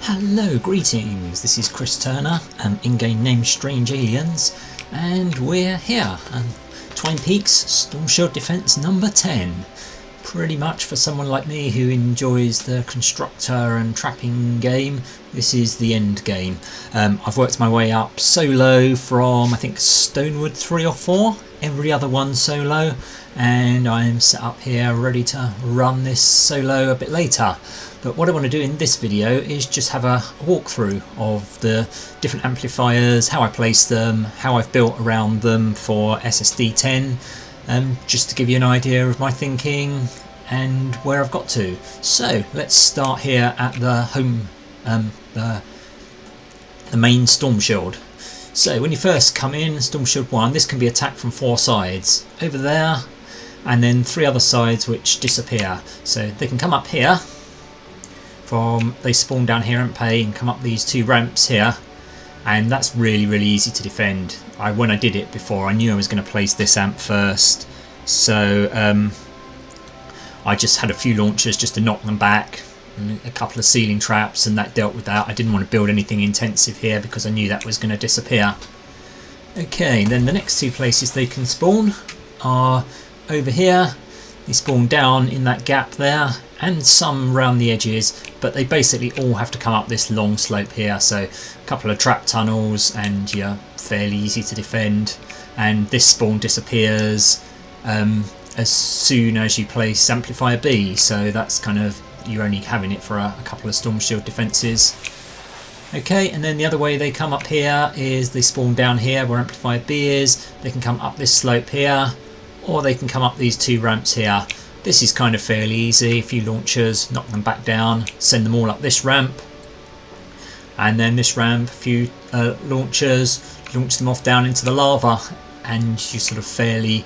Hello, greetings. This is Chris Turner, in-game name Strange Aliens, and we're here. Twine Peaks Storm Shield Defense number 10. Pretty much for someone like me who enjoys the constructor and trapping game, this is the end game. I've worked my way up solo from I think Stonewood 3 or 4, every other one solo, and I'm set up here ready to run this solo a bit later. But what I want to do in this video is just have a walkthrough of the different amplifiers, how I place them, how I've built around them for SSD10, just to give you an idea of my thinking and where I've got to. So let's start here at the home, the main Storm Shield. So when you first come in, Storm Shield 1, this can be attacked from 4 sides. Over there, and then 3 other sides which disappear. So they can come up here. They spawn down here and pay and come up these 2 ramps here, and that's really easy to defend. When I did it before, I knew I was going to place this amp first, so I just had a few launchers just to knock them back, and a couple of ceiling traps, and that dealt with that. I didn't want to build anything intensive here because I knew that was going to disappear. Okay, then the next 2 places they can spawn are over here. They spawn down in that gap there, and some around the edges, but they basically all have to come up this long slope here. So a couple of trap tunnels, and you're fairly easy to defend. And this spawn disappears as soon as you place amplifier B, so that's kind of, you're only having it for a couple of Storm Shield defences. Okay, and then the other way they come up here is they spawn down here where amplifier B is. They can come up this slope here, or they can come up these 2 ramps here. This is kind of fairly easy. A few launchers, knock them back down, send them all up this ramp, and then this ramp, a few launchers, launch them off down into the lava, and you're sort of fairly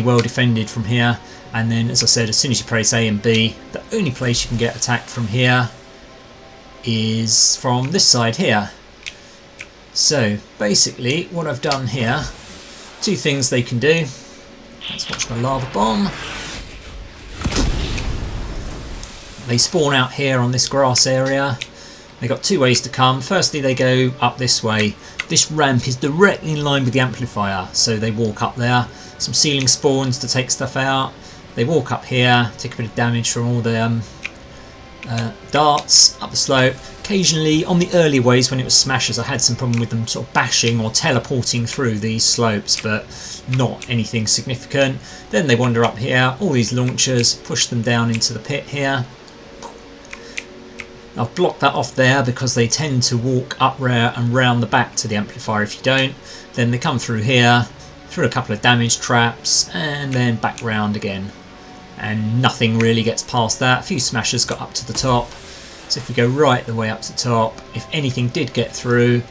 well defended from here. And then, as I said, as soon as you place A and B, the only place you can get attacked from here is from this side here. So basically what I've done here, 2 things they can do. Let's watch the lava bomb. They spawn out here on this grass area. They've got 2 ways to come. Firstly, they go up this way. This ramp is directly in line with the amplifier, so they walk up there. Some ceiling spawns to take stuff out. They walk up here, take a bit of damage from all the darts up the slope. Occasionally, on the early ways when it was smashers, I had some problem with them sort of bashing or teleporting through these slopes, but not anything significant. Then they wander up here, all these launchers, push them down into the pit here. I've blocked that off there because they tend to walk up there and round the back to the amplifier if you don't. Then they come through here, through a couple of damage traps, and then back round again. And nothing really gets past that. A few smashers got up to the top. So if we go right the way up to the top, if anything did get through,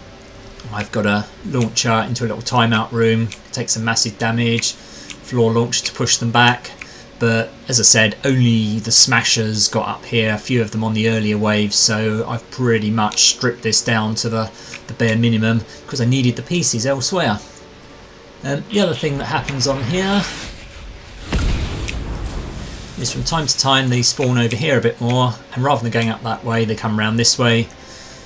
I've got a launcher into a little timeout room, take some massive damage, floor launcher to push them back. But as I said, only the smashers got up here, a few of them on the earlier waves, so I've pretty much stripped this down to the bare minimum because I needed the pieces elsewhere. The other thing that happens on here is from time to time they spawn over here a bit more, and rather than going up that way they come around this way.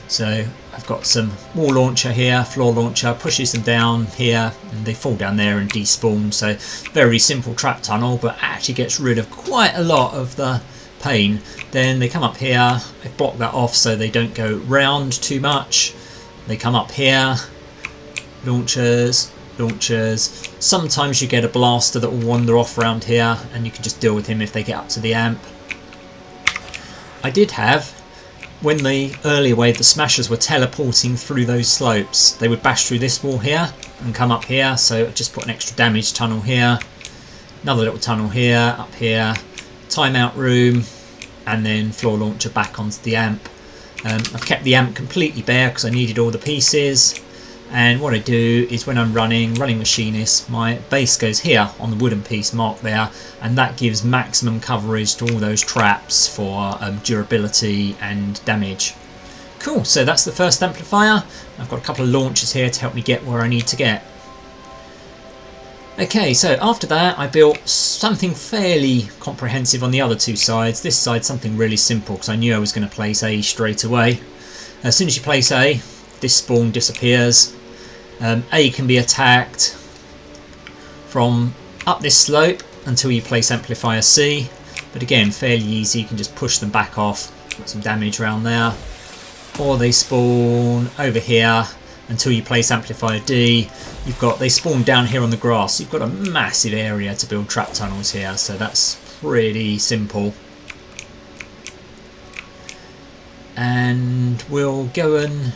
So I've got some wall launcher here, floor launcher, pushes them down here, and they fall down there and despawn. So very simple trap tunnel, but actually gets rid of quite a lot of the pain. Then they come up here, I've blocked that off so they don't go round too much. They come up here, launchers. Sometimes you get a blaster that will wander off around here, and you can just deal with him if they get up to the amp. I did have, when the earlier wave, the smashers were teleporting through those slopes, they would bash through this wall here and come up here, so I just put an extra damage tunnel here, another little tunnel here, up here, timeout room, and then floor launcher back onto the amp. I've kept the amp completely bare because I needed all the pieces. And what I do is when I'm running machinist, my base goes here on the wooden piece marked there, and that gives maximum coverage to all those traps for durability and damage. Cool, so that's the first amplifier. I've got a couple of launchers here to help me get where I need to get. Okay, so after that I built something fairly comprehensive on the other 2 sides. This side something really simple because I knew I was going to place A straight away. As soon as you place A, this spawn disappears. A can be attacked from up this slope until you place amplifier C, but again fairly easy, you can just push them back off, got some damage around there. Or they spawn over here until you place amplifier D. They spawn down here on the grass. You've got a massive area to build trap tunnels here, so that's pretty simple. And we'll go and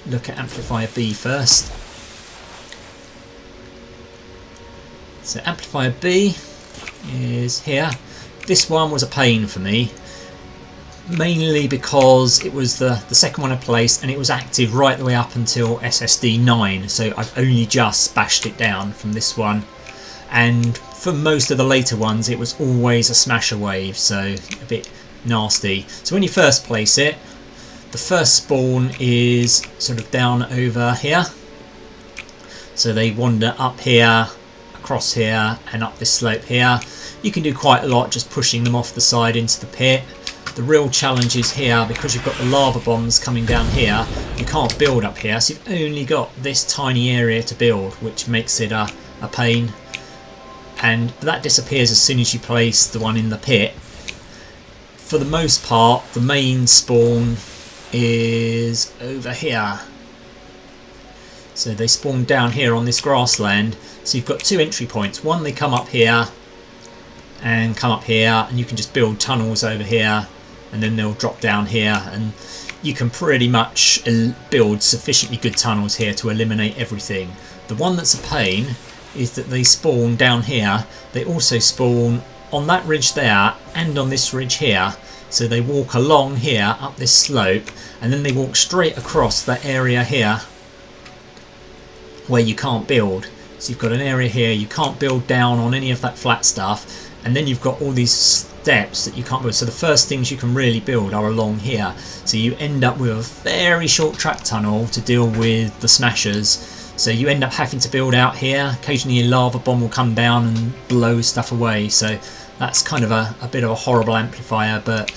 look at amplifier B first. So amplifier B is here. This one was a pain for me, mainly because it was the second one I placed and it was active right the way up until SSD10, so I've only just bashed it down from this one. And for most of the later ones it was always a smasher wave, so a bit nasty. So when you first place it, the first spawn is sort of down over here, so they wander up here, across here and up this slope here. You can do quite a lot just pushing them off the side into the pit. The real challenge is here, because you've got the lava bombs coming down here, you can't build up here, so you've only got this tiny area to build, which makes it a pain. And that disappears as soon as you place the one in the pit. For the most part, the main spawn is over here. So they spawn down here on this grassland. So you've got two entry points. One, they come up here and come up here, and you can just build tunnels over here, and then they'll drop down here, and you can pretty much build sufficiently good tunnels here to eliminate everything. The one that's a pain is that they spawn down here. They also spawn on that ridge there and on this ridge here. So they walk along here up this slope, and then they walk straight across that area here where you can't build. So you've got an area here, you can't build down on any of that flat stuff, and then you've got all these steps that you can't build. So the first things you can really build are along here. So you end up with a very short trap tunnel to deal with the smashers. So you end up having to build out here. Occasionally a lava bomb will come down and blow stuff away. So that's kind of a bit of a horrible amplifier, but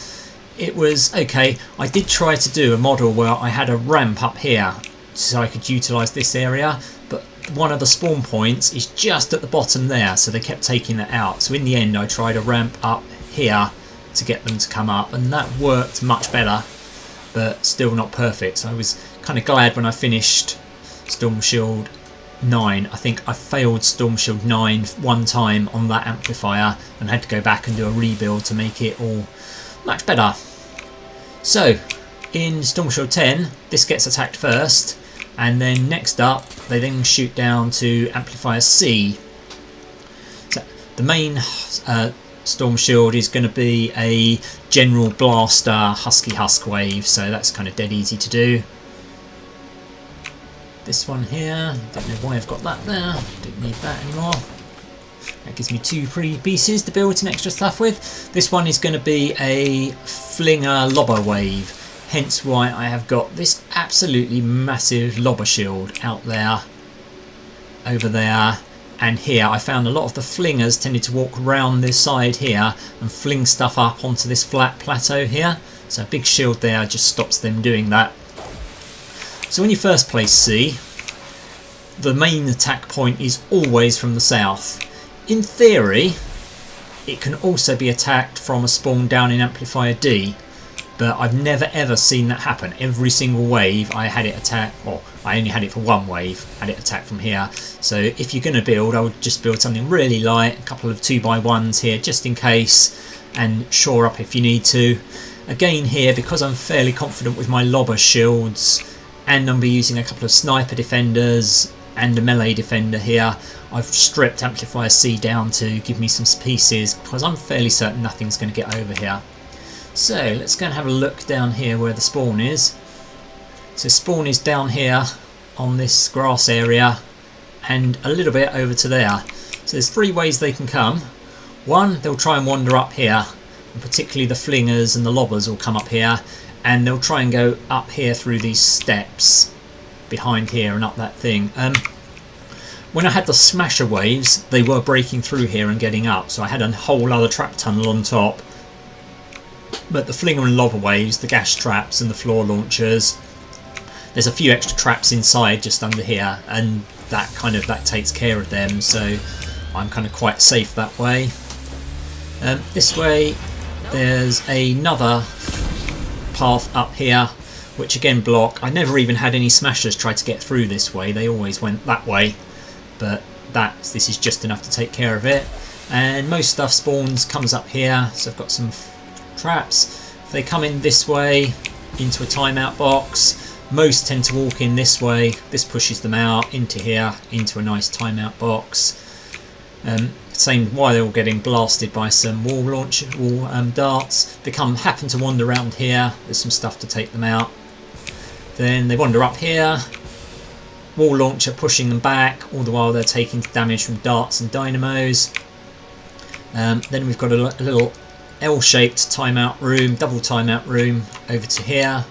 it was okay. I did try to do a model where I had a ramp up here so I could utilise this area, but one of the spawn points is just at the bottom there, so they kept taking that out. So in the end I tried a ramp up here to get them to come up, and that worked much better, but still not perfect. So I was kind of glad when I finished Storm Shield 9. I think I failed Storm Shield 9 one time on that amplifier and had to go back and do a rebuild to make it all much better. So in Storm Shield 10 this gets attacked first, and then next up they then shoot down to amplifier C. So the main Storm Shield is going to be a general blaster husky husk wave, so that's kind of dead easy to do. This one here, don't know why I've got that there, don't need that anymore. That gives me two free pieces to build some extra stuff with. This one is going to be a flinger lobber wave, hence why I have got this absolutely massive lobber shield out there, over there, and here. I found a lot of the flingers tended to walk around this side here and fling stuff up onto this flat plateau here, so a big shield there just stops them doing that. So when you first place C, the main attack point is always from the south. In theory, it can also be attacked from a spawn down in amplifier D, but I've never ever seen that happen. Every single wave I had it attack, or I only had it for one wave, had it attack from here. So if you're going to build, I would just build something really light, a couple of 2x1s here just in case, and shore up if you need to. Again here, because I'm fairly confident with my lobber shields, and I'm using a couple of sniper defenders and a melee defender here, I've stripped amplifier C down to give me some pieces, because I'm fairly certain nothing's going to get over here. So let's go and have a look down here where the spawn is. So spawn is down here on this grass area and a little bit over to there. So there's three ways they can come. One, they'll try and wander up here, and particularly the flingers and the lobbers will come up here, and they'll try and go up here through these steps behind here and up that thing. When I had the smasher waves, they were breaking through here and getting up, so I had a whole other trap tunnel on top. But the flinger and lobber waves, the gas traps and the floor launchers, There's a few extra traps inside just under here, and that takes care of them, so I'm kind of quite safe that way. This way there's another path up here, which again block. I never even had any smashers try to get through this way, they always went that way, but this is just enough to take care of it. And most stuff comes up here, so I've got some traps. If they come in this way into a timeout box, most tend to walk in this way. This pushes them out into here, into a nice timeout box. Same while they're all getting blasted by some wall darts. They happen to wander around here. There's some stuff to take them out. Then they wander up here. Wall launcher pushing them back, all the while they're taking damage from darts and dynamos. Then we've got a little L-shaped timeout room, double timeout room over to here.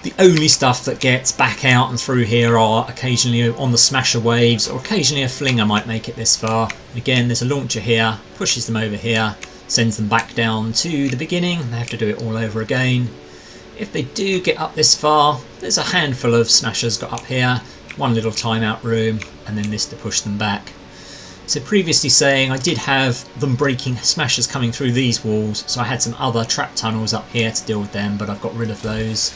The only stuff that gets back out and through here are occasionally on the smasher waves, or occasionally a flinger might make it this far. Again, there's a launcher here, pushes them over here, sends them back down to the beginning. They have to do it all over again. If they do get up this far, there's a handful of smashers got up here, one little timeout room, and then this to push them back. So previously saying I did have them breaking smashers coming through these walls, so I had some other trap tunnels up here to deal with them, but I've got rid of those.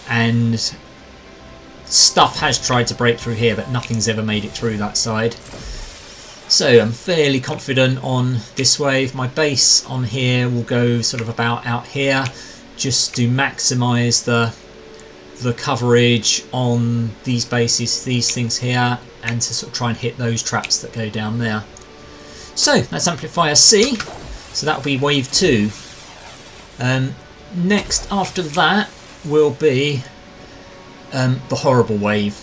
And stuff has tried to break through here, but nothing's ever made it through that side. So I'm fairly confident on this wave. My base on here will go sort of about out here, just to maximise the coverage on these bases, these things here, and to sort of try and hit those traps that go down there. So that's amplifier C. So that'll be wave 2. Next after that will be the horrible wave,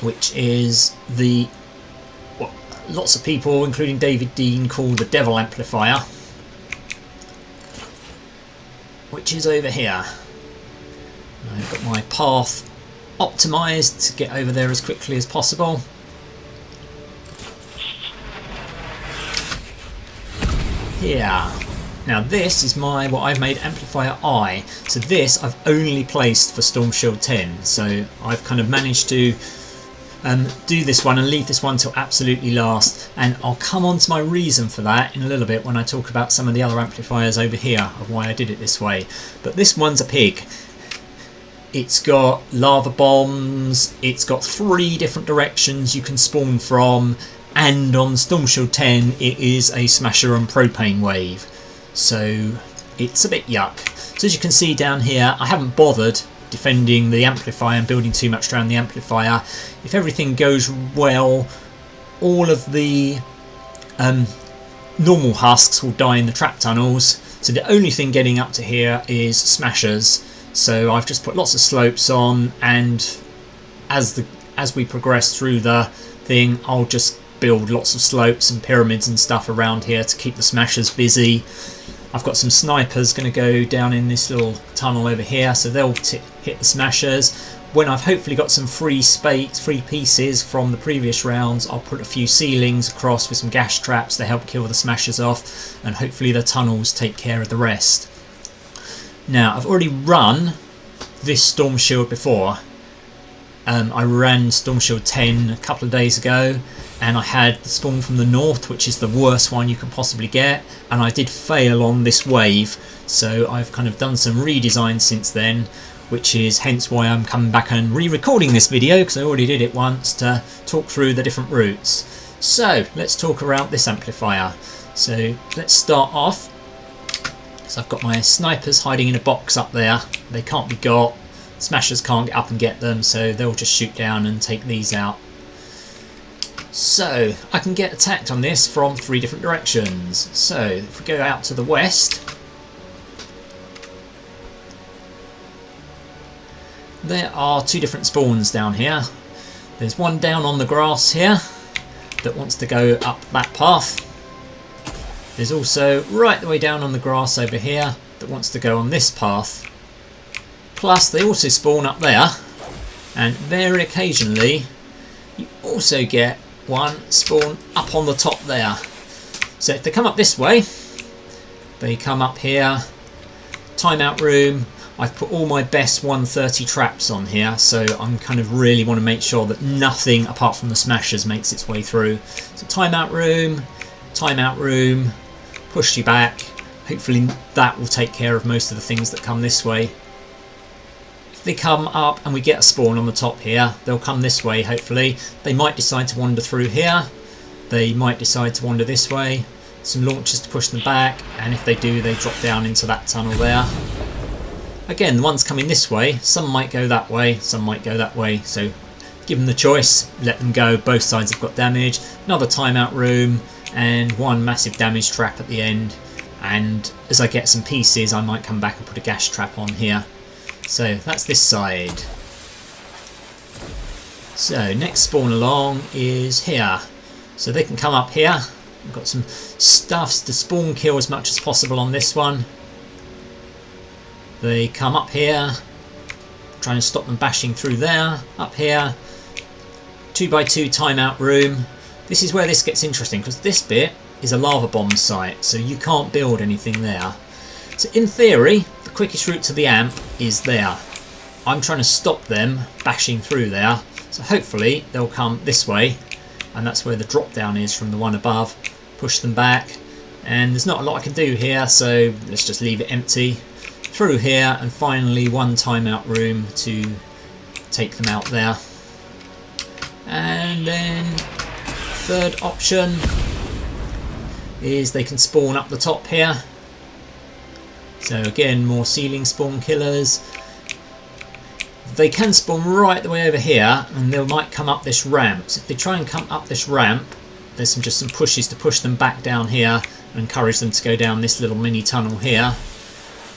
which is what lots of people, including David Dean, call the devil amplifier, which is over here. I've got my path optimised to get over there as quickly as possible. Here. Now this is what I've made amplifier I. So this I've only placed for Storm Shield 10. So I've kind of managed to do this one and leave this one till absolutely last. And I'll come on to my reason for that in a little bit when I talk about some of the other amplifiers over here of why I did it this way. But this one's a pig. It's got lava bombs, it's got 3 different directions you can spawn from, and on Storm Shield 10 it is a smasher and propane wave. So it's a bit yuck. So as you can see down here, I haven't bothered defending the amplifier and building too much around the amplifier. If everything goes well, all of the normal husks will die in the trap tunnels. So the only thing getting up to here is smashers. So I've just put lots of slopes on, and as we progress through the thing, I'll just build lots of slopes and pyramids and stuff around here to keep the smashers busy. I've got some snipers going to go down in this little tunnel over here, so they'll hit the smashers. When I've hopefully got some free pieces from the previous rounds, I'll put a few ceilings across with some gas traps to help kill the smashers off, and hopefully the tunnels take care of the rest. Now, I've already run this Storm Shield before. I ran Storm Shield 10 a couple of days ago, and I had the spawn from the north, which is the worst one you can possibly get, and I did fail on this wave, so I've kind of done some redesign since then, which is hence why I'm coming back and re-recording this video, because I already did it once, to talk through the different routes. So let's talk around this amplifier. So let's start off. So I've got my snipers hiding in a box up there. They can't be got. Smashers can't get up and get them, so they'll just shoot down and take these out. So I can get attacked on this from 3 different directions. So if we go out to the west, there are 2 different spawns down here. There's one down on the grass here that wants to go up that path. There's also right the way down on the grass over here that wants to go on this path. Plus they also spawn up there, and very occasionally you also get one spawn up on the top there. So if they come up this way, they come up here, timeout room. I've put all my best 130 traps on here, so I'm kind of really want to make sure that nothing apart from the smashers makes its way through. So timeout room, push you back. Hopefully that will take care of most of the things that come this way. If they come up and we get a spawn on the top here, they'll come this way hopefully. They might decide to wander through here. They might decide to wander this way. Some launchers to push them back, and if they do, they drop down into that tunnel there. Again, the ones coming this way, some might go that way, some might go that way, so give them the choice, let them go. Both sides have got damage. Another timeout room, and one massive damage trap at the end. And as I get some pieces, I might come back and put a gas trap on here. So that's this side. So next spawn along is here. So they can come up here. We've got some stuffs to spawn kill as much as possible on this one. They come up here, try and stop them bashing through there. Up here, 2x2 timeout room. This is where this gets interesting, because this bit is a lava bomb site, so you can't build anything there. So in theory, the quickest route to the amp is there. I'm trying to stop them bashing through there, so hopefully they'll come this way, and that's where the drop down is from the one above. Push them back, and there's not a lot I can do here, so let's just leave it empty. Through here, and finally one timeout room to take them out there. And then third option is they can spawn up the top here. So again, more ceiling spawn killers. They can spawn right the way over here, and they might come up this ramp. So if they try and come up this ramp, there's just some pushes to push them back down here and encourage them to go down this little mini tunnel here.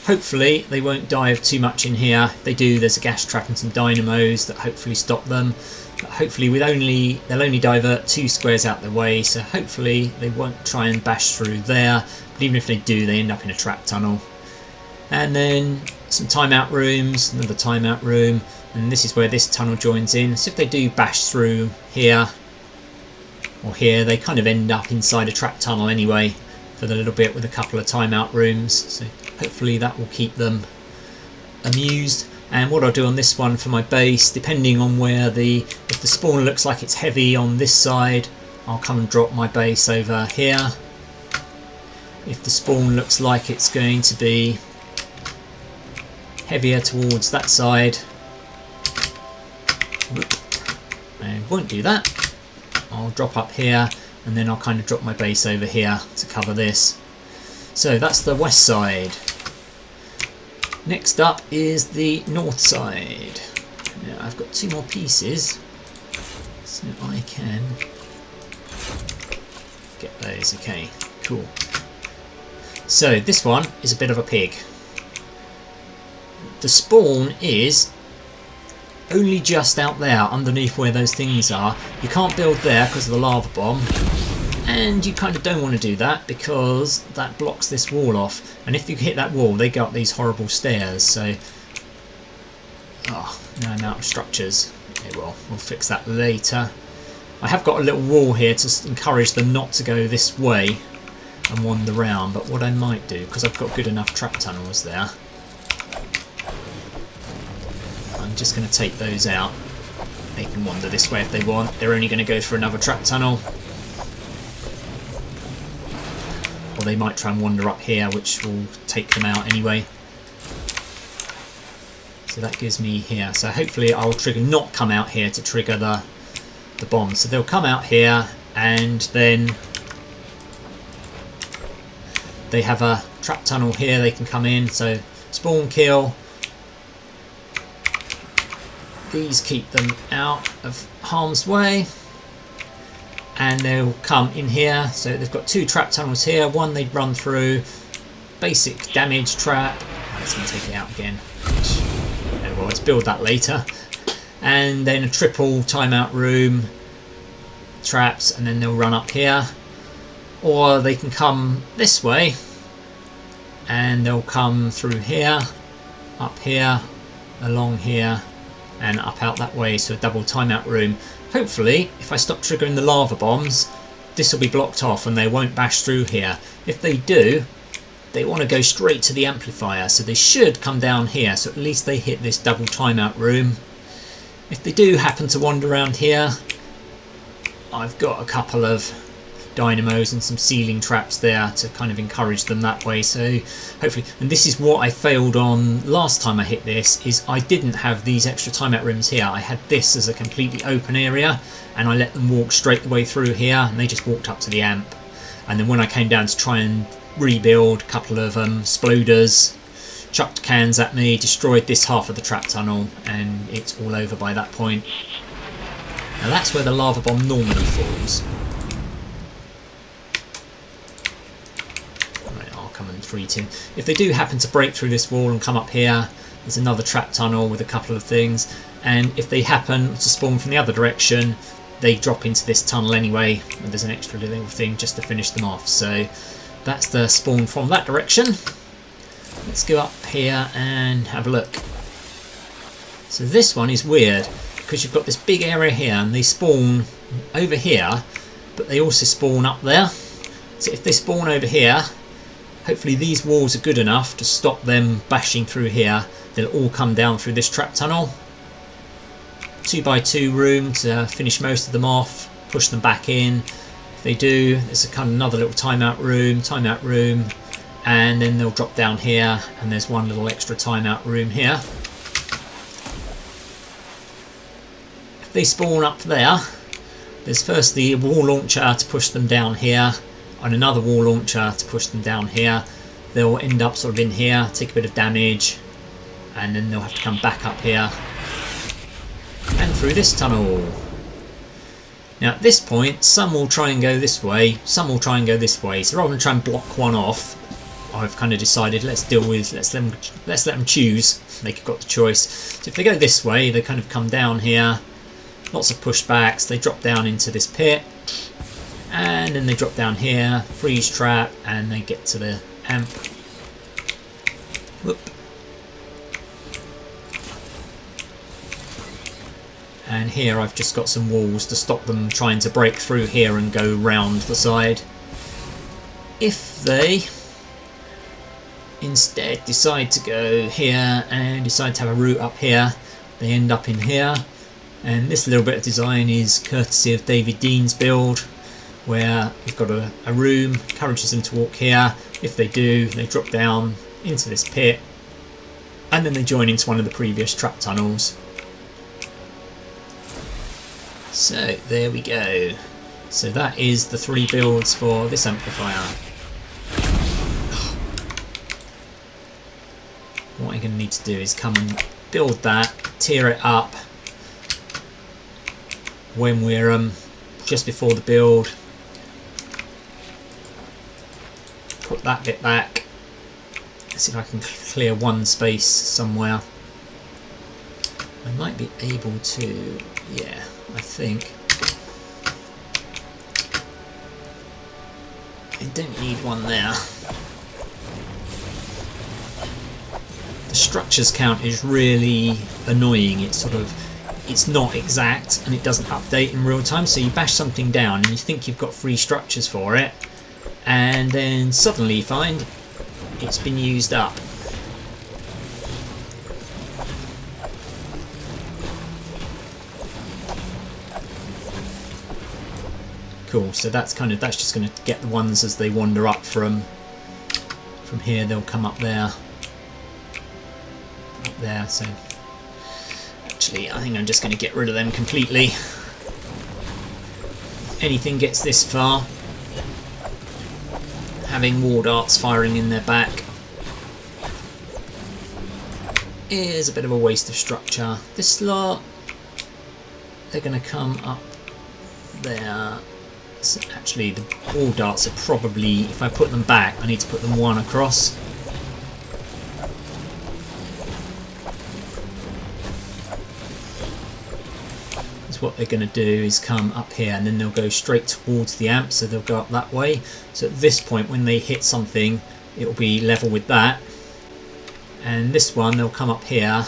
Hopefully they won't dive too much in here. If they do, there's a gas trap and some dynamos that hopefully stop them. But hopefully they'll only divert 2 squares out the way, so hopefully they won't try and bash through there. But even if they do, they end up in a trap tunnel. And then some timeout rooms, another timeout room, and this is where this tunnel joins in. So if they do bash through here or here, they kind of end up inside a trap tunnel anyway for the little bit with a couple of timeout rooms. So hopefully that will keep them amused. And what I'll do on this one for my base, depending on where if the spawn looks like it's heavy on this side, I'll come and drop my base over here. If the spawn looks like it's going to be heavier towards that side, I won't do that. I'll drop up here, and then I'll kind of drop my base over here to cover this. So that's the west side. Next up is the north side. Now I've got 2 more pieces, so I can get those. Okay, cool. So this one is a bit of a pig. The spawn is only just out there underneath where those things are. You can't build there because of the lava bomb, and you kind of don't want to do that because that blocks this wall off, and if you hit that wall they go up these horrible stairs. So now I'm out of structures. Okay, well, we'll fix that later. I have got a little wall here to encourage them not to go this way and wander around, but what I might do, because I've got good enough trap tunnels there, I'm just going to take those out. They can wander this way if they want. They're only going to go for another trap tunnel. Or they might try and wander up here, which will take them out anyway. So that gives me here. So hopefully I'll not come out here to trigger the bomb. So they'll come out here, and then they have a trap tunnel here they can come in. So spawn kill. These keep them out of harm's way, and they'll come in here. So they've got 2 trap tunnels here. One they'd run through, basic damage trap. Let's take it out again. Oh, well, let's build that later. And then a triple timeout room, traps, and then they'll run up here. Or they can come this way, and they'll come through here, up here, along here, and up out that way. So a double timeout room. Hopefully, if I stop triggering the lava bombs, this will be blocked off and they won't bash through here. If they do, they want to go straight to the amplifier, so they should come down here, so at least they hit this double timeout room. If they do happen to wander around here, I've got a couple of dynamos and some ceiling traps there to kind of encourage them that way. So hopefully, and this is what I failed on last time I hit this, is I didn't have these extra timeout rooms here. I had this as a completely open area, and I let them walk straight the way through here, and they just walked up to the amp. And then when I came down to try and rebuild, a couple of sploders chucked cans at me, destroyed this half of the trap tunnel, and it's all over by that point. Now that's where the lava bomb normally falls. Right, I'll come in 3-2. If they do happen to break through this wall and come up here, there's another trap tunnel with a couple of things, and if they happen to spawn from the other direction, they drop into this tunnel anyway, and there's an extra little thing just to finish them off. So that's the spawn from that direction. Let's go up here and have a look. So this one is weird, because you've got this big area here, and they spawn over here, but they also spawn up there. So if they spawn over here, hopefully these walls are good enough to stop them bashing through here. They'll all come down through this trap tunnel. 2x2 room to finish most of them off, push them back in. If they do, there's a kind of another little timeout room, and then they'll drop down here, and there's one little extra timeout room here. If they spawn up there, there's first the wall launcher to push them down here, and another wall launcher to push them down here. They'll end up sort of in here, take a bit of damage, and then they'll have to come back up here and through this tunnel. Now at this point, some will try and go this way, some will try and go this way. So rather than try and block one off, I've kind of decided let's let them choose. They've got the choice. So if they go this way, they kind of come down here. Lots of pushbacks. They drop down into this pit, and then they drop down here, freeze trap, and they get to the amp. Whoop. And here I've just got some walls to stop them trying to break through here and go round the side. If they instead decide to go here and decide to have a route up here, they end up in here. And this little bit of design is courtesy of David Dean's build, where you've got a room, encourages them to walk here. If they do, they drop down into this pit, and then they join into one of the previous trap tunnels. So there we go. So that is the 3 builds for this amplifier. What I'm going to need to do is come and build that, tear it up when we're just before the build. Put that bit back. See if I can clear one space somewhere. I might be able to, yeah, I think. I don't need one there. The structures count is really annoying. It's not exact, and it doesn't update in real time. So you bash something down and you think you've got 3 structures for it, and then suddenly you find it's been used up. Cool. So that's just going to get the ones as they wander up from here. They'll come up there. So actually I think I'm just going to get rid of them completely. If anything gets this far, having war darts firing in their back is a bit of a waste of structure. This lot, they're going to come up there. So actually the war darts are probably, if I put them back, I need to put them one across. What they're going to do is come up here, and then they'll go straight towards the amp, so they'll go up that way. So at this point, when they hit something, it will be level with that. And this one, they'll come up here,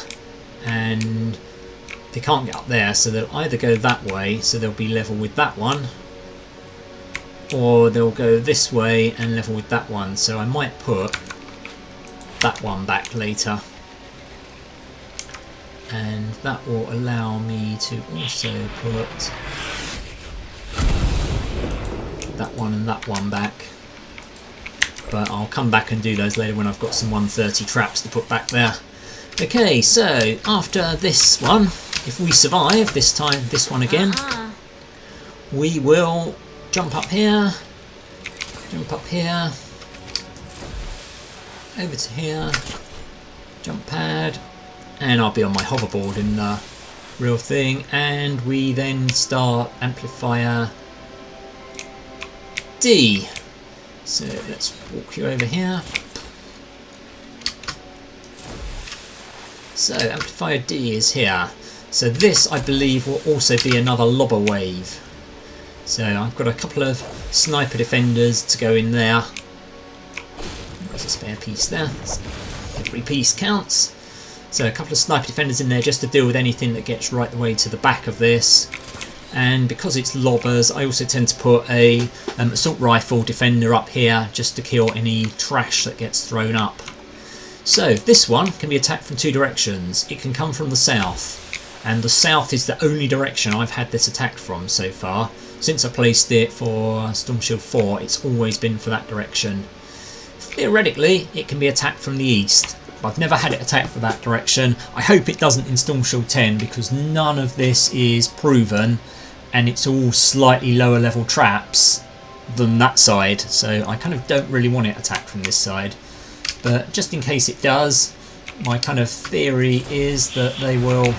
and they can't get up there, so they'll either go that way, so they'll be level with that one, or they'll go this way and level with that one. So I might put that one back later. And that will allow me to also put that one and that one back. But I'll come back and do those later when I've got some 130 traps to put back there. Okay, so after this one, if we survive this time, this one again, we will jump up here, over to here, jump pad, and I'll be on my hoverboard in the real thing, and we then start amplifier D. So let's walk you over here. So amplifier D is here. So this, I believe, will also be another lobber wave. So I've got a couple of sniper defenders to go in there. There's a spare piece there. Every piece counts. So a couple of sniper defenders in there just to deal with anything that gets right the way to the back of this. And because it's lobbers, I also tend to put a assault rifle defender up here just to kill any trash that gets thrown up. So this one can be attacked from two directions. It can come from the south, and the south is the only direction I've had this attacked from so far. Since I placed it for Storm Shield 4, it's always been for that direction. Theoretically, it can be attacked from the east. I've never had it attacked for that direction. I hope it doesn't in Storm Shield 10, because none of this is proven, and it's all slightly lower level traps than that side, so I kind of don't really want it attacked from this side. But just in case it does, my kind of theory is that they will,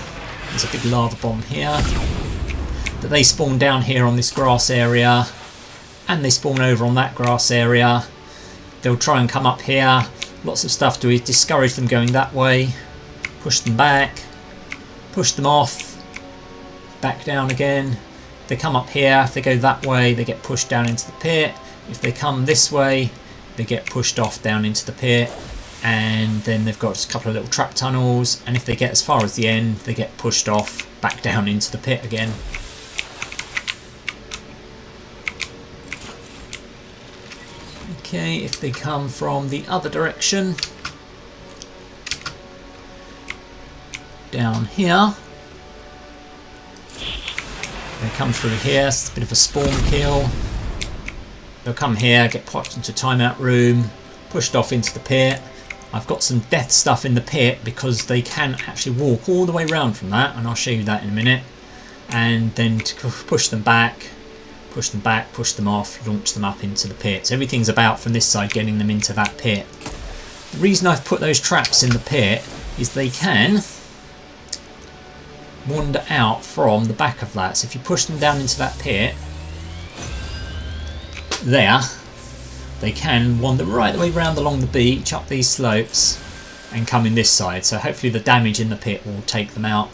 there's a big lava bomb here, that they spawn down here on this grass area, and they spawn over on that grass area. They'll try and come up here, lots of stuff to discourage them going that way, push them back, push them off, back down again. If they come up here, if they go that way, they get pushed down into the pit. If they come this way, they get pushed off down into the pit, and then they've got a couple of little trap tunnels, and if they get as far as the end, they get pushed off back down into the pit again. Okay, if they come from the other direction, down here, they come through here, it's a bit of a spawn kill. They'll come here, get popped into timeout room, pushed off into the pit. I've got some death stuff in the pit because they can actually walk all the way around from that, and I'll show you that in a minute. And then to push them back, push them off, launch them up into the pit. So everything's about from this side getting them into that pit. The reason I've put those traps in the pit is they can wander out from the back of that. So if you push them down into that pit, there, they can wander right the way round along the beach, up these slopes, and come in this side. So hopefully the damage in the pit will take them out.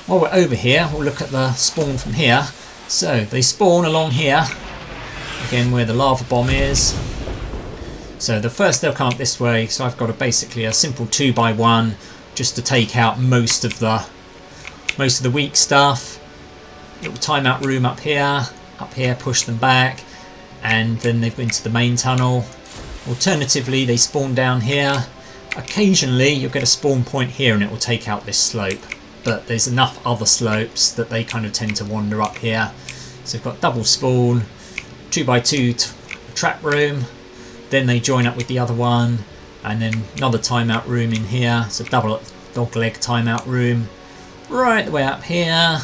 While we're over here, we'll look at the spawn from here. So they spawn along here, again where the lava bomb is. So the first they'll come up this way, so I've got basically a simple 2x1 just to take out most of the weak stuff. Little timeout room up here, push them back, and then they've been to the main tunnel. Alternatively, they spawn down here. Occasionally you'll get a spawn point here and it will take out this slope, but there's enough other slopes that they kind of tend to wander up here. So we've got double spawn, 2x2 trap room, then they join up with the other one, and then another timeout room in here, so double dog leg timeout room right the way up here,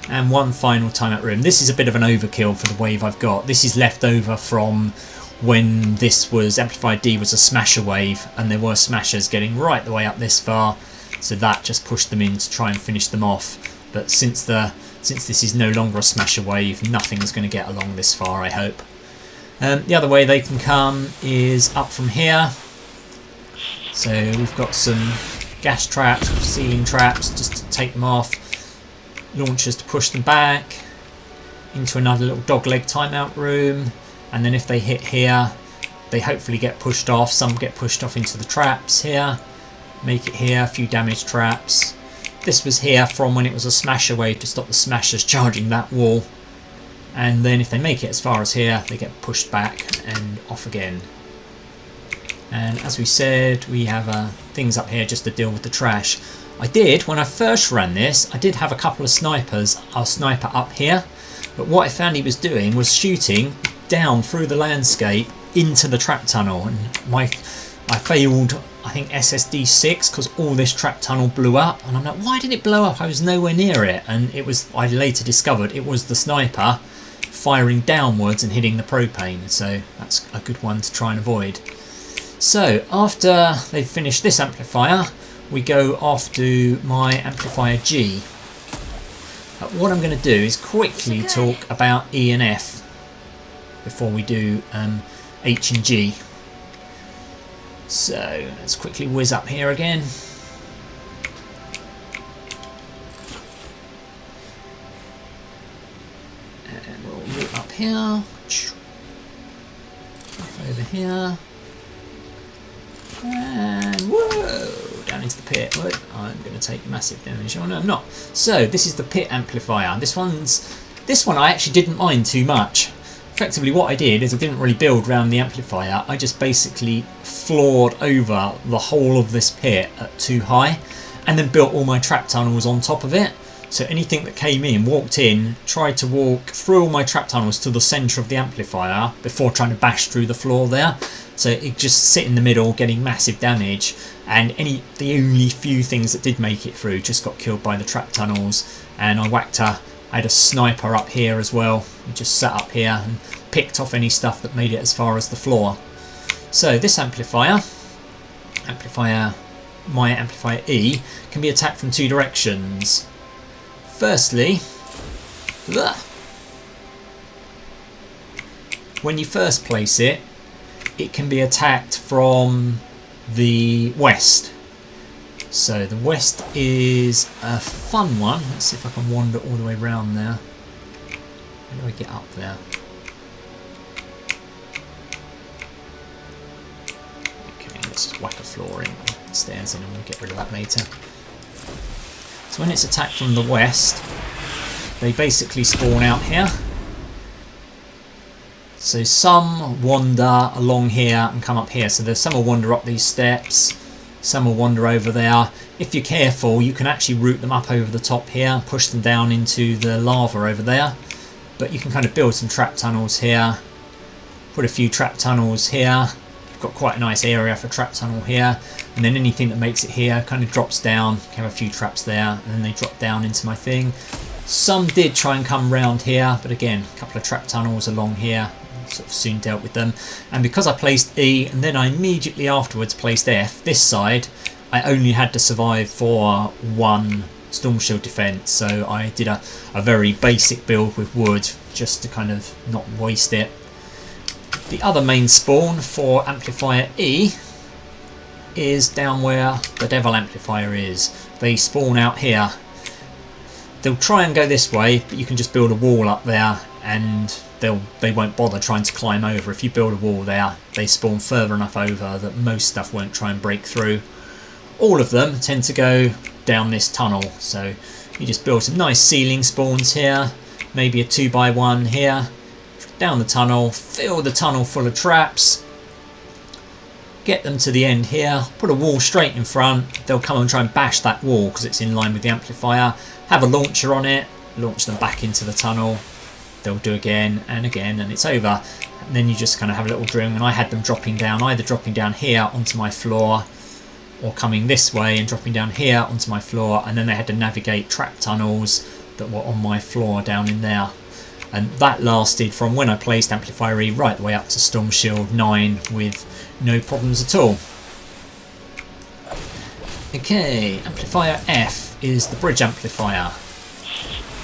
and one final timeout room. This is a bit of an overkill for the wave I've got. This is left over from when this was Amplifier D was a smasher wave, and there were smashers getting right the way up this far, so that just pushed them in to try and finish them off. But since this is no longer a smasher wave, nothing's going to get along this far, I hope. The other way they can come is up from here. So we've got some gas traps, ceiling traps, just to take them off. Launchers to push them back into another little dogleg timeout room, and then if they hit here, they hopefully get pushed off. Some get pushed off into the traps here. Make it here, a few damage traps. This was here from when it was a smasher wave to stop the smashers charging that wall. And then if they make it as far as here, they get pushed back and off again. And as we said, we have things up here just to deal with the trash. I did, when I first ran this, I did have a couple of snipers, a sniper up here, but what I found he was doing was shooting down through the landscape into the trap tunnel, and I failed, I think SSD6, because all this trap tunnel blew up, and I'm like, why did it blow up? I was nowhere near it, and it was, I later discovered it was the sniper firing downwards and hitting the propane, so that's a good one to try and avoid. So after they've finished this amplifier, we go off to my amplifier G. What I'm going to do is quickly talk about E and F before we do H and G. So let's quickly whiz up here again. And we'll root up here. Up over here. And whoa, down into the pit. Look, I'm going to take massive damage. Oh no, I'm not. So this is the pit amplifier. This one I actually didn't mind too much. Effectively what I did is I didn't really build around the amplifier. I just basically floored over the whole of this pit at too high, and then built all my trap tunnels on top of it. So anything that came in, walked in, tried to walk through all my trap tunnels to the centre of the amplifier before trying to bash through the floor there. So it just sit in the middle getting massive damage, and the only few things that did make it through just got killed by the trap tunnels. And I had a sniper up here as well. He just sat up here and picked off any stuff that made it as far as the floor. So this amplifier, my amplifier E, can be attacked from two directions. Firstly, when you first place it, it can be attacked from the west. So the west is a fun one. Let's see if I can wander all the way around there. How do I get up there? Okay, let's just whack a floor in, stairs in, and we'll get rid of that later. So when it's attacked from the west, they basically spawn out here. So some wander along here and come up here. So there's some will wander up these steps, some will wander over there. If you're careful, you can actually root them up over the top here, push them down into the lava over there. But you can kind of build some trap tunnels here, put a few trap tunnels here. You've got quite a nice area for trap tunnel here. And then anything that makes it here kind of drops down. You have a few traps there, and then they drop down into my thing. Some did try and come round here, but again, a couple of trap tunnels along here. Sort of soon dealt with them. And because I placed E and then I immediately afterwards placed F, this side I only had to survive for one storm shield defense, so I did a very basic build with wood just to kind of not waste it. The other main spawn for amplifier E is down where the devil amplifier is. They spawn out here. They'll try and go this way, but you can just build a wall up there and they won't bother trying to climb over. If you build a wall there, they spawn further enough over that most stuff won't try and break through. All of them tend to go down this tunnel, so you just build some nice ceiling spawns here, maybe a 2x1 here, down the tunnel, fill the tunnel full of traps, get them to the end here, put a wall straight in front. They'll come and try and bash that wall because it's in line with the amplifier, have a launcher on it, launch them back into the tunnel. They'll do again, and it's over. And then you just kind of have a little drill, and I had them dropping down, either dropping down here onto my floor or coming this way and dropping down here onto my floor, and then they had to navigate trap tunnels that were on my floor down in there. And that lasted from when I placed amplifier E right the way up to Storm Shield 9 with no problems at all. Okay, amplifier F is the bridge amplifier.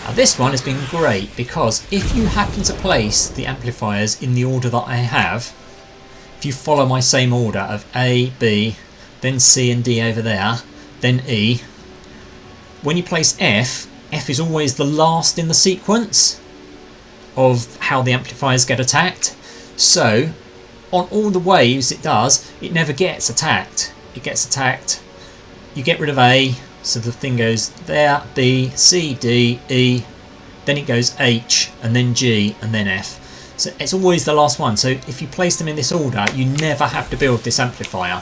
Now this one has been great because if you happen to place the amplifiers in the order that I have, if you follow my same order of A, B, then C and D over there, then E, when you place F, F is always the last in the sequence of how the amplifiers get attacked. So on all the waves it does, it never gets attacked. It gets attacked, you get rid of A, so the thing goes there, B, C, D, E, then it goes H, and then G, and then F. So it's always the last one. So if you place them in this order, you never have to build this amplifier,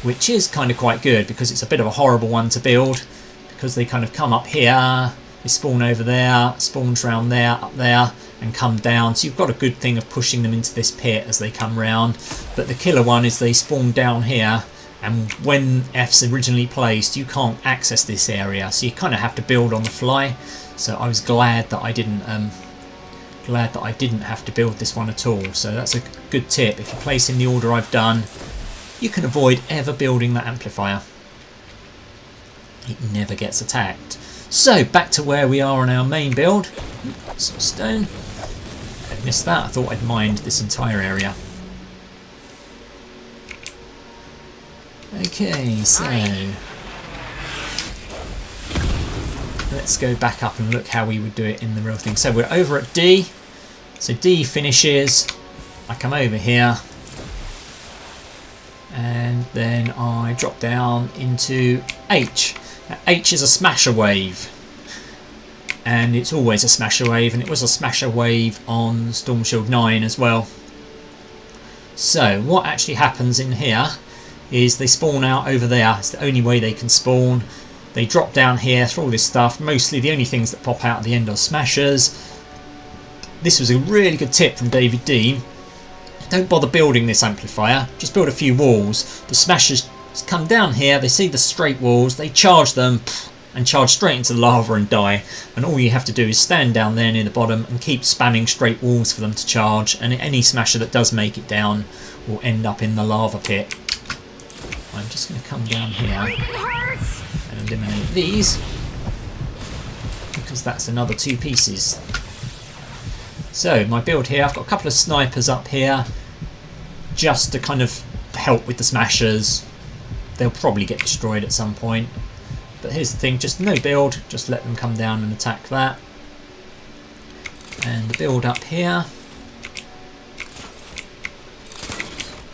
which is kind of quite good because it's a bit of a horrible one to build because they kind of come up here, they spawn over there, spawns round there, up there, and come down. So you've got a good thing of pushing them into this pit as they come round. But the killer one is they spawn down here, and when F's originally placed, you can't access this area, so you kind of have to build on the fly. So I was glad that I didn't have to build this one at all. So that's a good tip. If you place in the order I've done, you can avoid ever building that amplifier. It never gets attacked. So back to where we are on our main build. Some stone. I missed that. I thought I'd mined this entire area. Okay, so let's go back up and look how we would do it in the real thing. So we're over at D. So D finishes. I come over here. And then I drop down into H. Now, H is a smasher wave. And it's always a smasher wave. And it was a smasher wave on Storm Shield 9 as well. So what actually happens in here is they spawn out over there. It's the only way they can spawn. They drop down here through all this stuff. Mostly the only things that pop out at the end are smashers. This was a really good tip from David D. Don't bother building this amplifier. Just build a few walls. The smashers come down here. They see the straight walls. They charge them and charge straight into the lava and die. And all you have to do is stand down there near the bottom and keep spamming straight walls for them to charge. And any smasher that does make it down will end up in the lava pit. I'm just going to come down here and eliminate these because that's another 2 pieces. So my build here, I've got a couple of snipers up here just to kind of help with the smashers. They'll probably get destroyed at some point. But here's the thing, just no build, just let them come down and attack that. And the build up here.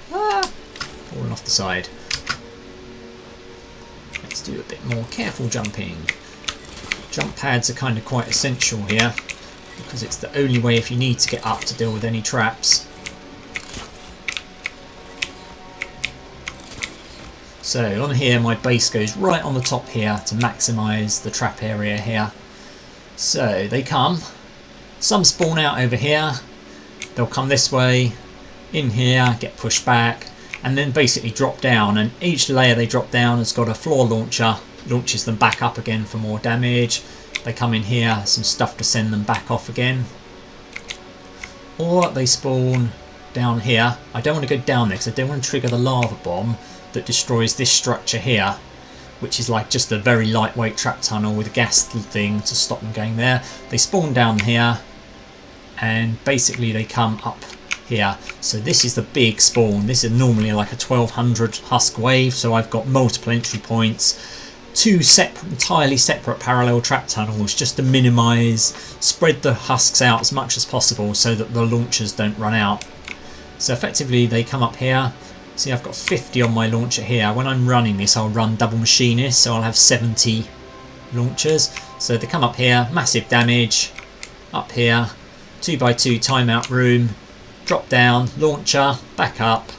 Falling off the side. Let's do a bit more careful jumping. Jump pads are kind of quite essential here because it's the only way if you need to get up to deal with any traps. So on here my base goes right on the top here to maximise the trap area here. So they come, some spawn out over here, they'll come this way, in here, get pushed back, and then basically drop down, and each layer they drop down has got a floor launcher, launches them back up again for more damage. They come in here, some stuff to send them back off again. Or they spawn down here. I don't want to go down there because I don't want to trigger the lava bomb that destroys this structure here, which is like just a very lightweight trap tunnel with a gas thing to stop them going there. They spawn down here and basically they come up here. So this is the big spawn. This is normally like a 1200 husk wave, so I've got multiple entry points, 2 entirely separate parallel trap tunnels just to minimise, spread the husks out as much as possible so that the launchers don't run out. So effectively they come up here. See, I've got 50 on my launcher here. When I'm running this, I'll run double machinist, so I'll have 70 launchers. So they come up here, massive damage. Up here, 2x2 timeout room, drop down, launcher, back up,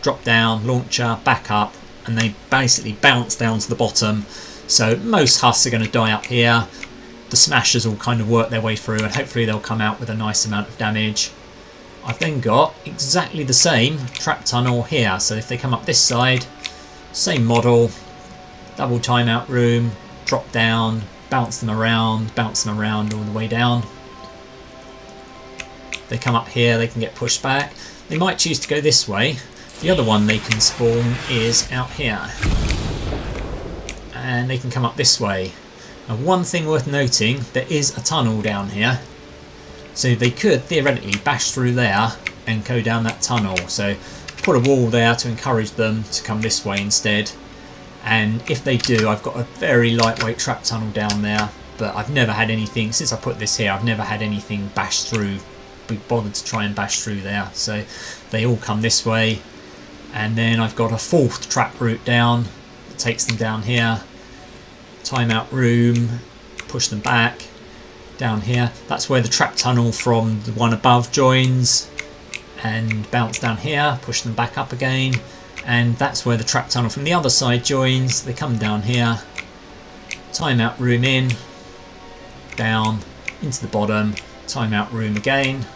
drop down, launcher, back up, and they basically bounce down to the bottom. So most husks are going to die up here. The smashers will kind of work their way through, and hopefully they'll come out with a nice amount of damage. I've then got exactly the same trap tunnel here, so if they come up this side, same model, double timeout room, drop down, bounce them around all the way down. They come up here, they can get pushed back. They might choose to go this way. The other one they can spawn is out here, and they can come up this way. Now one thing worth noting, there is a tunnel down here. So they could theoretically bash through there and go down that tunnel. So put a wall there to encourage them to come this way instead. And if they do, I've got a very lightweight trap tunnel down there. But I've never had anything, since I put this here, I've never had anything bash through, be bothered to try and bash through there. So they all come this way. And then I've got a 4th trap route down that takes them down here. Timeout room, push them back. down here. That's where the trap tunnel from the one above joins, and bounce down here, push them back up again, and that's where the trap tunnel from the other side joins. They come down here, timeout room in, down into the bottom, timeout room again,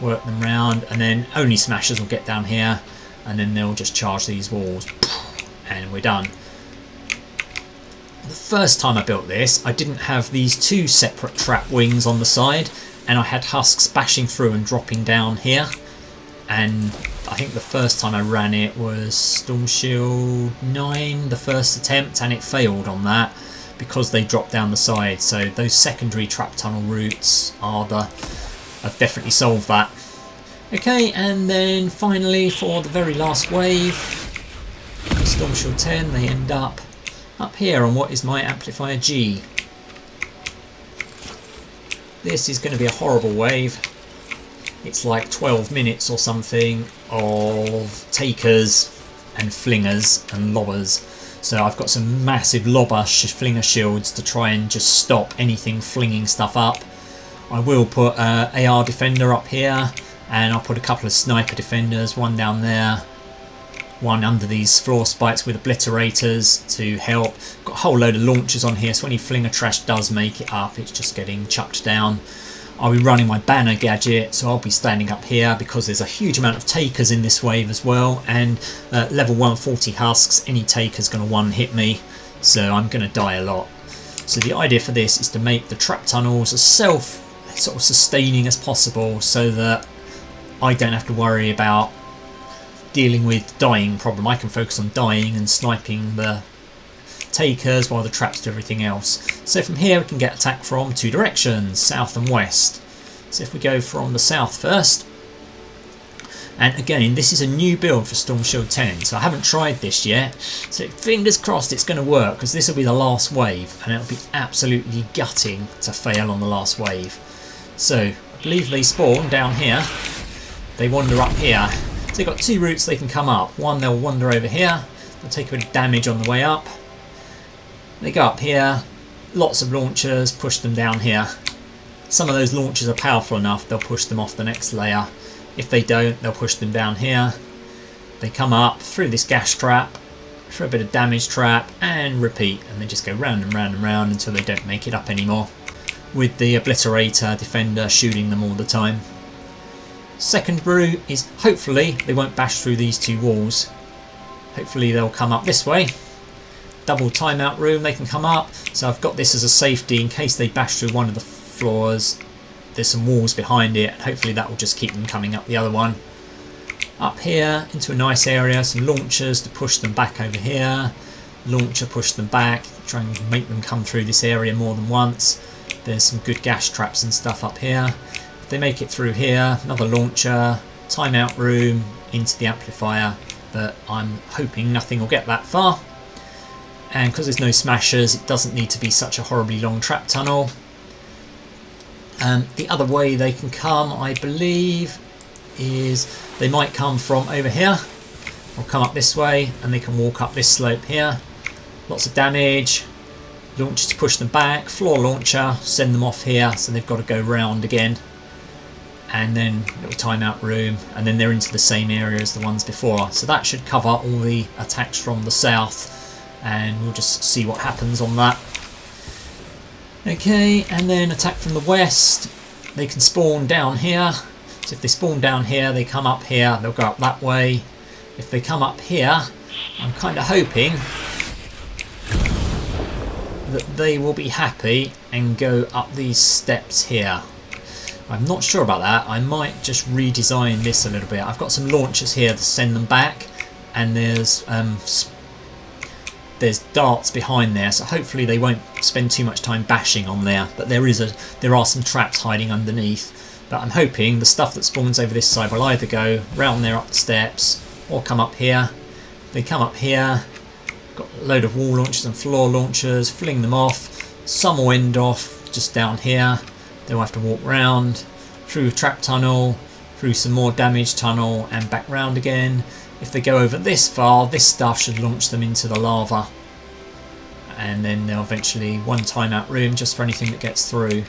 work them round, and then only smashers will get down here, and then they'll just charge these walls, and we're done. The first time I built this, I didn't have these two separate trap wings on the side, and I had husks bashing through and dropping down here. And I think the first time I ran it was Storm Shield 9, the first attempt, and it failed on that because they dropped down the side. So those secondary trap tunnel routes have definitely solved that. Okay, and then finally for the very last wave, Storm Shield 10, they end up here on what is my amplifier G. This is going to be a horrible wave. It's like 12 minutes or something of takers and flingers and lobbers. So I've got some massive lobber flinger shields to try and just stop anything flinging stuff up. I will put AR defender up here, and I'll put a couple of sniper defenders, one down there, one under these floor spikes with obliterators to help. Got a whole load of launchers on here, so any flinger trash does make it up, it's just getting chucked down. I'll be running my banner gadget, so I'll be standing up here because there's a huge amount of takers in this wave as well, and level 140 husks, any taker's going to one hit me, so I'm going to die a lot. So the idea for this is to make the trap tunnels as self-sustaining as possible, so that I don't have to worry about dealing with dying problem. I can focus on dying and sniping the takers while the traps do everything else. So from here we can get attacked from two directions, south and west. So if we go from the south first, and again this is a new build for Storm Shield 10, so I haven't tried this yet, so fingers crossed it's going to work, because this will be the last wave and it'll be absolutely gutting to fail on the last wave. So I believe they spawn down here, they wander up here. So they've got two routes they can come up. One, they'll wander over here, they'll take a bit of damage on the way up. They go up here, lots of launchers, push them down here. Some of those launchers are powerful enough, they'll push them off the next layer. If they don't, they'll push them down here. They come up through this gas trap, through a bit of damage trap, and repeat. And they just go round and round and round until they don't make it up anymore, with the obliterator defender shooting them all the time. Second route is hopefully they won't bash through these two walls. Hopefully they'll come up this way. Double timeout room, they can come up. So I've got this as a safety in case they bash through one of the floors. There's some walls behind it. Hopefully that will just keep them coming up the other one. Up here into a nice area, some launchers to push them back over here. Launcher, push them back, try and make them come through this area more than once. There's some good gas traps and stuff up here. If they make it through here, another launcher, timeout room into the amplifier, but I'm hoping nothing will get that far. And because there's no smashers, it doesn't need to be such a horribly long trap tunnel. The other way they can come, I believe, is they might come from over here, or come up this way, and they can walk up this slope here. Lots of damage, launcher to push them back, floor launcher, send them off here, so they've got to go round again. And then little timeout room, and then they're into the same area as the ones before. So that should cover all the attacks from the south, and we'll just see what happens on that. Okay, and then attack from the west. They can spawn down here. So if they spawn down here, they come up here, they'll go up that way. If they come up here, I'm kind of hoping that they will be happy and go up these steps here. I'm not sure about that. I might just redesign this a little bit. I've got some launchers here to send them back, and there's darts behind there, so hopefully they won't spend too much time bashing on there. But there are some traps hiding underneath. But I'm hoping the stuff that spawns over this side will either go round there up the steps or come up here. They come up here, got a load of wall launchers and floor launchers, fling them off. Some will end off just down here. They'll have to walk round, through a trap tunnel, through some more damage tunnel, and back round again. If they go over this far, this stuff should launch them into the lava. And then they'll eventually one timeout room just for anything that gets through.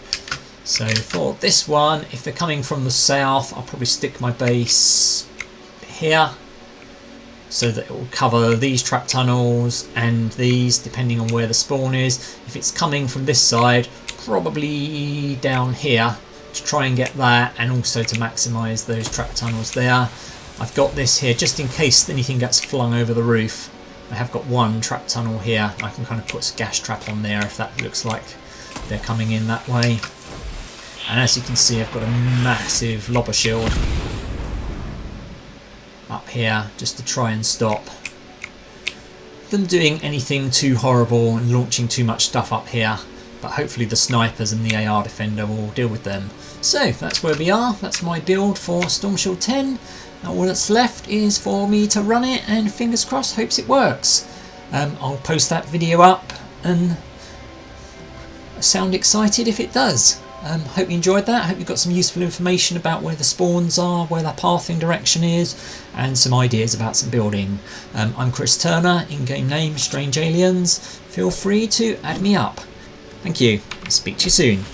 So for this one, if they're coming from the south, I'll probably stick my base here so that it will cover these trap tunnels and these, depending on where the spawn is. If it's coming from this side, probably down here to try and get that, and also to maximise those trap tunnels there. I've got this here just in case anything gets flung over the roof. I have got one trap tunnel here. I can kind of put a gas trap on there if that looks like they're coming in that way. And as you can see, I've got a massive lobber shield up here just to try and stop them doing anything too horrible and launching too much stuff up here. But hopefully the snipers and the AR defender will deal with them. So that's where we are. That's my build for Storm Shield 10. Now all that's left is for me to run it, and fingers crossed, hopes it works. I'll post that video up and sound excited if it does. Hope you enjoyed that. Hope you got some useful information about where the spawns are, where their pathing direction is, and some ideas about some building. I'm Chris Turner, in-game name Strange Aliens. Feel free to add me up. Thank you. Speak to you soon.